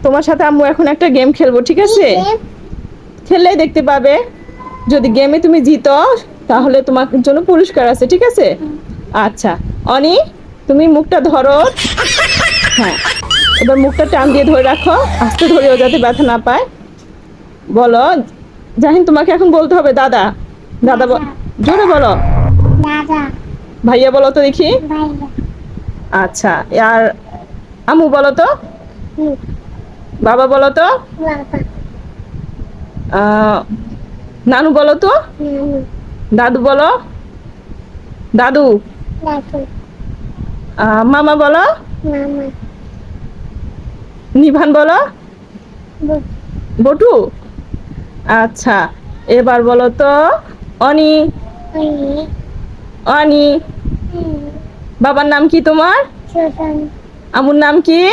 তোমার সাথে আম্মু এখন একটা গেম খেলবো, ঠিক আছে? খেললেই দেখতে পাবে। যদি গেমে তুমি জিতো তাহলে তোমার জন্য পুরস্কার আছে, ঠিক আছে? আচ্ছা, অনি তুমি মুখটা ধরো। হ্যাঁ, এবার মুখটা টান দিয়ে ধরে রাখো, আস্তে ধরেও যাতে ব্যথা না পায়। বলো। জাহিন, তোমাকে এখন বলতে হবে দাদা। দাদা জোরে বলো। দাদা। ভাইয়া বলো তো দেখি। ভাইয়া। আচ্ছা, আর আম্মু বলো তো। হুম। বাবা বলো তো। বাবা। আহ, নানু বলো তো। নানু। দাদু বলো। দাদু। দাদু। মামা বলো। মামা। নিভান বলো। বুট। বটু। আচ্ছা, এবার বলো তো অনি। ওই। অনি। হুম। বাবার নাম কি তোমার? ছোটন। আমুর নাম কি?